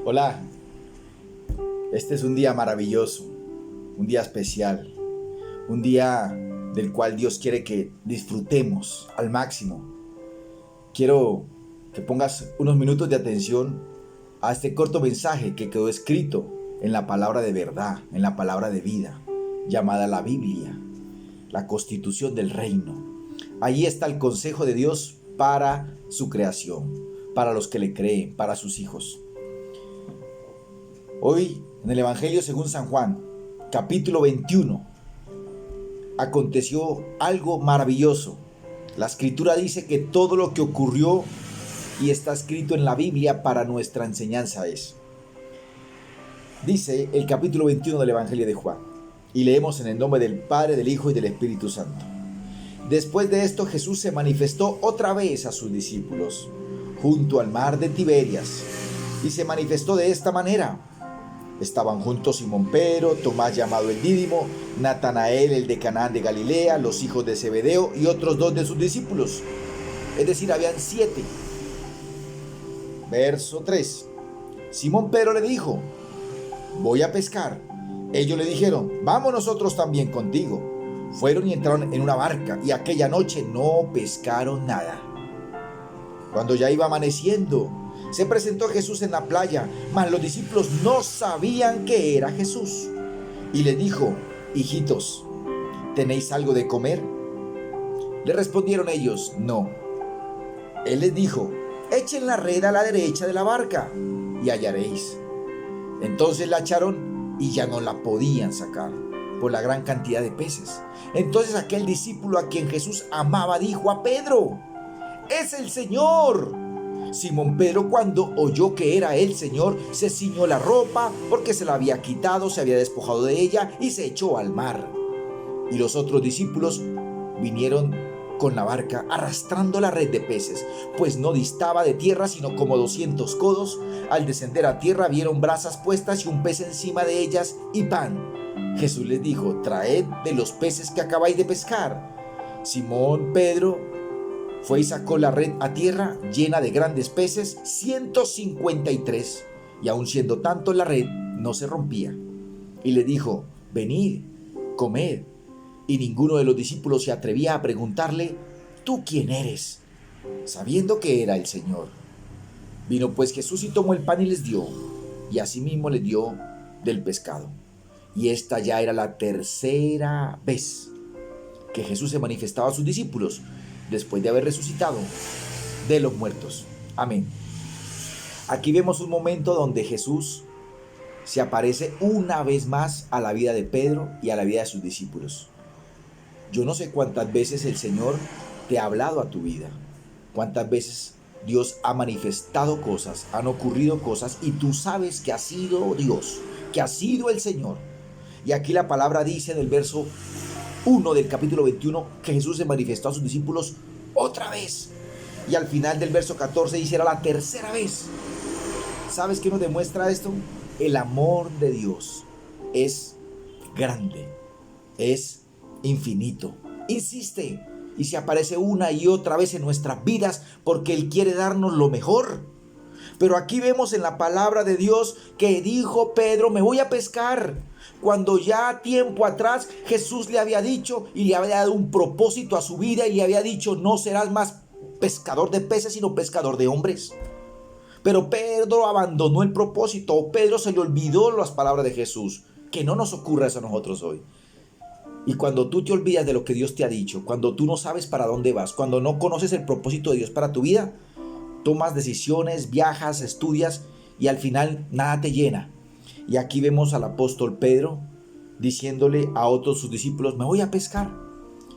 Hola, este es un día maravilloso, un día especial, un día del cual Dios quiere que disfrutemos al máximo. Quiero que pongas unos minutos de atención a este corto mensaje que quedó escrito en la palabra de verdad, en la palabra de vida, llamada la Biblia, la constitución del reino. Allí está el consejo de Dios para su creación, para los que le creen, para sus hijos. Hoy, en el Evangelio según San Juan, capítulo 21, aconteció algo maravilloso. La Escritura dice que todo lo que ocurrió y está escrito en la Biblia para nuestra enseñanza es. Dice el capítulo 21 del Evangelio de Juan, y leemos en el nombre del Padre, del Hijo y del Espíritu Santo. Después de esto, Jesús se manifestó otra vez a sus discípulos, junto al mar de Tiberias, y se manifestó de esta manera. Estaban juntos Simón Pedro, Tomás llamado el Dídimo, Natanael el de Canaán de Galilea, los hijos de Zebedeo y otros 2 de sus discípulos. Es decir, habían 7. Verso 3. Simón Pedro le dijo: voy a pescar. Ellos le dijeron: vamos nosotros también contigo. Fueron y entraron en una barca, y aquella noche no pescaron nada. Cuando ya iba amaneciendo, se presentó Jesús en la playa, mas los discípulos no sabían que era Jesús. Y les dijo: hijitos, ¿tenéis algo de comer? Le respondieron ellos: no. Él les dijo: echen la red a la derecha de la barca y hallaréis. Entonces la echaron y ya no la podían sacar por la gran cantidad de peces. Entonces aquel discípulo a quien Jesús amaba dijo a Pedro: ¡es el Señor! Simón Pedro, cuando oyó que era el Señor, se ciñó la ropa porque se la había quitado, se había despojado de ella y se echó al mar. Y los otros discípulos vinieron con la barca arrastrando la red de peces, pues no distaba de tierra sino como 200 codos. Al descender a tierra vieron brasas puestas y un pez encima de ellas y pan. Jesús les dijo: traed de los peces que acabáis de pescar. Simón Pedro fue y sacó la red a tierra llena de grandes peces, 153, y aun siendo tanto la red no se rompía. Y le dijo: venid, comed. Y ninguno de los discípulos se atrevía a preguntarle: ¿tú quién eres?, sabiendo que era el Señor. Vino pues Jesús y tomó el pan y les dio, y asimismo les dio del pescado. Y esta ya era la tercera vez que Jesús se manifestaba a sus discípulos, después de haber resucitado de los muertos. Amén. Aquí vemos un momento donde Jesús se aparece una vez más a la vida de Pedro y a la vida de sus discípulos. Yo no sé cuántas veces el Señor te ha hablado a tu vida, cuántas veces Dios ha manifestado cosas, han ocurrido cosas y tú sabes que ha sido Dios, que ha sido el Señor. Y aquí la palabra dice en el verso 1 del capítulo 21 que Jesús se manifestó a sus discípulos otra vez. Y al final del verso 14 dice: era la tercera vez. ¿Sabes qué nos demuestra esto? El amor de Dios es grande, es infinito. Insiste y se aparece una y otra vez en nuestras vidas porque Él quiere darnos lo mejor. Pero aquí vemos en la palabra de Dios que dijo Pedro: me voy a pescar. Cuando ya tiempo atrás Jesús le había dicho y le había dado un propósito a su vida y le había dicho: no serás más pescador de peces sino pescador de hombres. Pero Pedro abandonó el propósito, Pedro se le olvidó las palabras de Jesús. Que no nos ocurra eso a nosotros hoy. Y cuando tú te olvidas de lo que Dios te ha dicho, cuando tú no sabes para dónde vas, cuando no conoces el propósito de Dios para tu vida, tomas decisiones, viajas, estudias y al final nada te llena. Y aquí vemos al apóstol Pedro diciéndole a otros sus discípulos: me voy a pescar.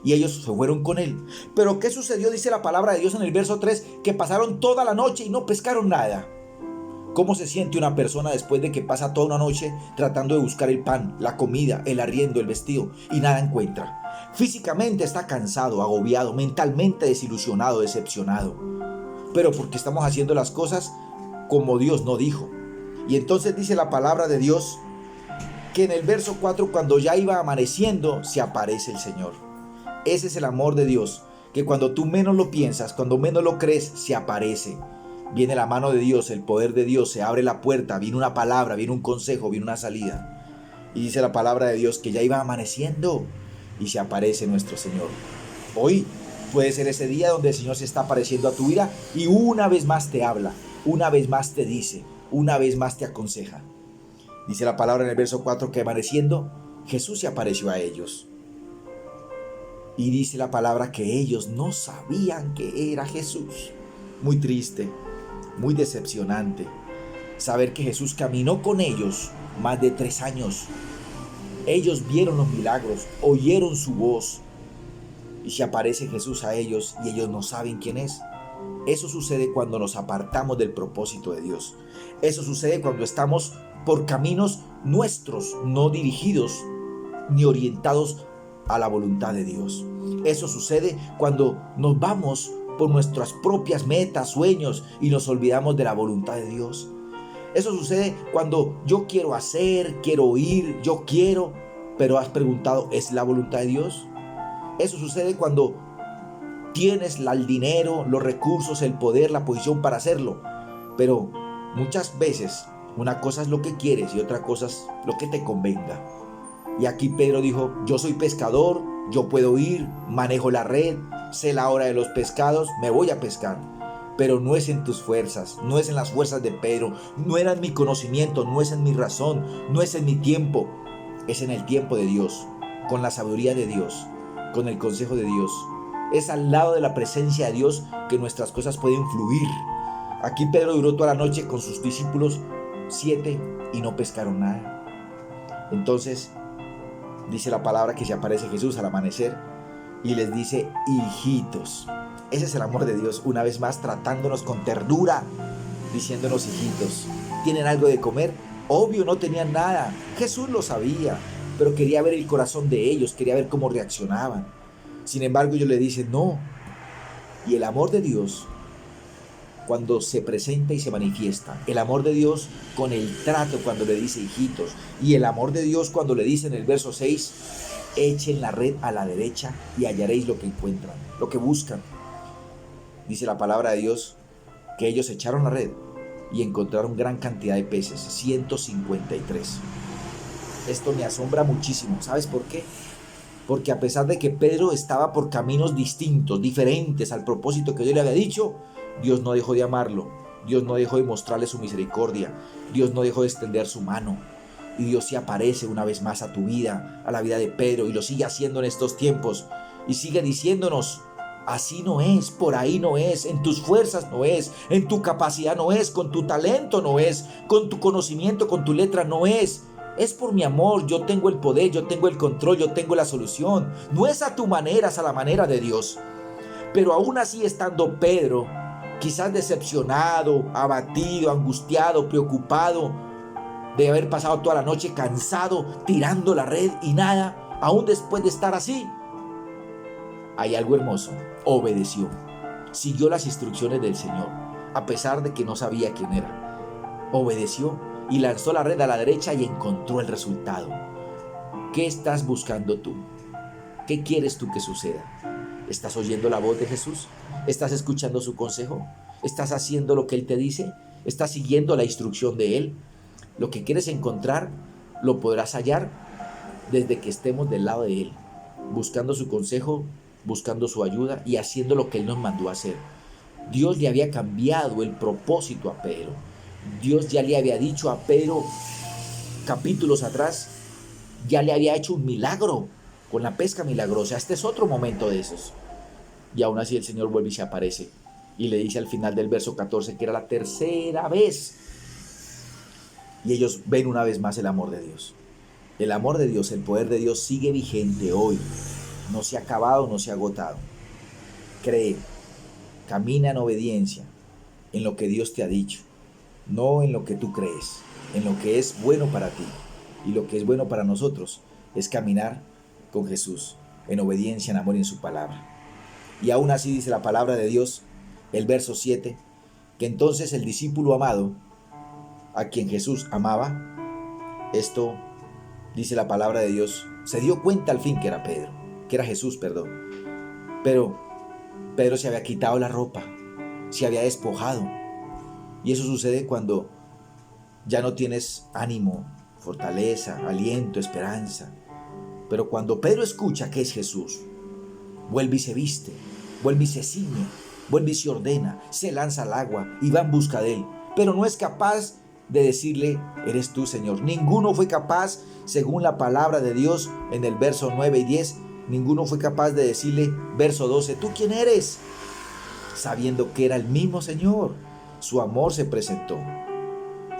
Y ellos se fueron con él. Pero ¿qué sucedió? Dice la palabra de Dios en el verso 3, que pasaron toda la noche y no pescaron nada. ¿Cómo se siente una persona después de que pasa toda una noche tratando de buscar el pan, la comida, el arriendo, el vestido y nada encuentra? Físicamente está cansado, agobiado, mentalmente desilusionado, decepcionado. Pero porque estamos haciendo las cosas como Dios no dijo. Y entonces dice la palabra de Dios que en el verso 4, cuando ya iba amaneciendo, se aparece el Señor. Ese es el amor de Dios, que cuando tú menos lo piensas, cuando menos lo crees, se aparece. viene la mano de Dios, el poder de Dios, se abre la puerta, viene una palabra, viene un consejo, viene una salida. Y dice la palabra de Dios que ya iba amaneciendo y se aparece nuestro Señor. Hoy puede ser ese día donde el Señor se está apareciendo a tu vida y una vez más te habla, una vez más te dice, una vez más te aconseja. Dice la palabra en el verso 4 que amaneciendo, Jesús se apareció a ellos. Y dice la palabra que ellos no sabían que era Jesús. Muy triste, muy decepcionante saber que Jesús caminó con ellos más de 3 años. Ellos vieron los milagros, oyeron su voz y se aparece Jesús a ellos y ellos no saben quién es. Eso sucede cuando nos apartamos del propósito de Dios. Eso sucede cuando estamos por caminos nuestros, no dirigidos ni orientados a la voluntad de Dios. Eso sucede cuando nos vamos por nuestras propias metas, sueños y nos olvidamos de la voluntad de Dios. Eso sucede cuando yo quiero hacer, quiero oír, yo quiero, pero has preguntado, ¿es la voluntad de Dios? Eso sucede cuando tienes el dinero, los recursos, el poder, la posición para hacerlo, pero muchas veces una cosa es lo que quieres y otra cosa es lo que te convenga. Y aquí Pedro dijo, yo soy pescador, yo puedo ir, manejo la red, sé la hora de los pescados, me voy a pescar. Pero no es en tus fuerzas, no es en las fuerzas de Pedro, no era en mi conocimiento, no es en mi razón, no es en mi tiempo, es en el tiempo de Dios, con la sabiduría de Dios, con el consejo de Dios. Es al lado de la presencia de Dios que nuestras cosas pueden fluir. Aquí Pedro duró toda la noche con sus discípulos 7 y no pescaron nada. Entonces dice la palabra que se aparece Jesús al amanecer y les dice, hijitos. Ese es el amor de Dios, una vez más tratándonos con ternura, diciéndonos, hijitos, ¿tienen algo de comer? Obvio, no tenían nada. Jesús lo sabía, pero quería ver el corazón de ellos, quería ver cómo reaccionaban. Sin embargo, ellos le dicen, no. Y el amor de Dios, cuando se presenta y se manifiesta, el amor de Dios con el trato cuando le dice hijitos, y el amor de Dios cuando le dice en el verso 6, echen la red a la derecha y hallaréis lo que encuentran, lo que buscan. Dice la palabra de Dios que ellos echaron la red y encontraron gran cantidad de peces, 153. Esto me asombra muchísimo. ¿Sabes por qué? Porque a pesar de que Pedro estaba por caminos distintos, diferentes al propósito que Dios le había dicho, Dios no dejó de amarlo, Dios no dejó de mostrarle su misericordia, Dios no dejó de extender su mano. Y Dios se aparece una vez más a tu vida, a la vida de Pedro, y lo sigue haciendo en estos tiempos. Y sigue diciéndonos, así no es, por ahí no es, en tus fuerzas no es, en tu capacidad no es, con tu talento no es, con tu conocimiento, con tu letra no es. Es por mi amor, yo tengo el poder, yo tengo el control, yo tengo la solución. No es a tu manera, es a la manera de Dios. Pero aún así estando Pedro, quizás decepcionado, abatido, angustiado, preocupado, de haber pasado toda la noche cansado, tirando la red y nada, aún después de estar así, hay algo hermoso, obedeció, siguió las instrucciones del Señor, a pesar de que no sabía quién era. Obedeció y lanzó la red a la derecha y encontró el resultado. ¿Qué estás buscando tú? ¿Qué quieres tú que suceda? ¿Estás oyendo la voz de Jesús? ¿Estás escuchando su consejo? ¿Estás haciendo lo que Él te dice? ¿Estás siguiendo la instrucción de Él? Lo que quieres encontrar, lo podrás hallar desde que estemos del lado de Él, buscando su consejo, buscando su ayuda y haciendo lo que Él nos mandó a hacer. Dios le había cambiado el propósito a Pedro. Dios ya le había dicho a Pedro, capítulos atrás, ya le había hecho un milagro con la pesca milagrosa. Este es otro momento de esos. Y aún así el Señor vuelve y se aparece. Y le dice al final del verso 14 que era la tercera vez. Y ellos ven una vez más el amor de Dios. El amor de Dios, el poder de Dios sigue vigente hoy. No se ha acabado, no se ha agotado. Cree, camina en obediencia en lo que Dios te ha dicho. No en lo que tú crees, en lo que es bueno para ti. Y lo que es bueno para nosotros es caminar con Jesús, en obediencia, en amor y en su palabra. Y aún así dice la palabra de Dios, el verso 7, que entonces el discípulo amado, a quien Jesús amaba, esto dice la palabra de Dios, se dio cuenta al fin que era Pedro, que era Jesús, perdón. Pero Pedro se había quitado la ropa, se había despojado, Y eso sucede cuando ya no tienes ánimo, fortaleza, aliento, esperanza. Pero cuando Pedro escucha que es Jesús, vuelve y se viste, vuelve y se ciñe, vuelve y se ordena, se lanza al agua y va en busca de él. Pero no es capaz de decirle, eres tú, Señor. Ninguno fue capaz, según la palabra de Dios en el verso 9 y 10, ninguno fue capaz de decirle, verso 12, ¿tú quién eres? Sabiendo que era el mismo Señor. Su amor se presentó.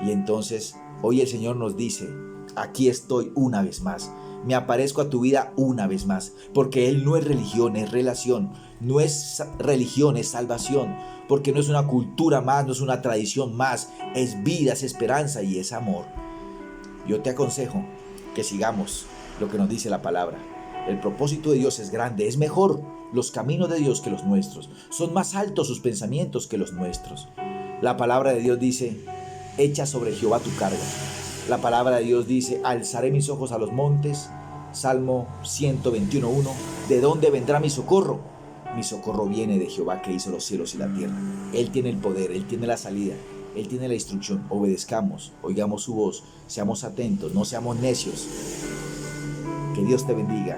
Y entonces hoy el Señor nos dice, aquí estoy una vez más. Me aparezco a tu vida una vez más, porque Él no es religión, es relación. No es religión, es salvación, porque no es una cultura más, no es una tradición más, es vida, es esperanza y es amor. Yo te aconsejo que sigamos lo que nos dice la palabra. El propósito de Dios es grande, es mejor los caminos de Dios que los nuestros. Son más altos sus pensamientos que los nuestros. La palabra de Dios dice, echa sobre Jehová tu carga. La palabra de Dios dice, alzaré mis ojos a los montes. Salmo 121:1. ¿De dónde vendrá mi socorro? Mi socorro viene de Jehová que hizo los cielos y la tierra. Él tiene el poder, Él tiene la salida, Él tiene la instrucción. Obedezcamos, oigamos su voz, seamos atentos, no seamos necios. Que Dios te bendiga,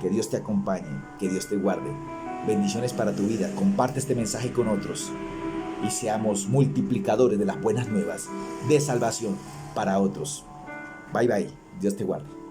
que Dios te acompañe, que Dios te guarde. Bendiciones para tu vida. Comparte este mensaje con otros y seamos multiplicadores de las buenas nuevas de salvación para otros. Bye bye. Dios te guarde.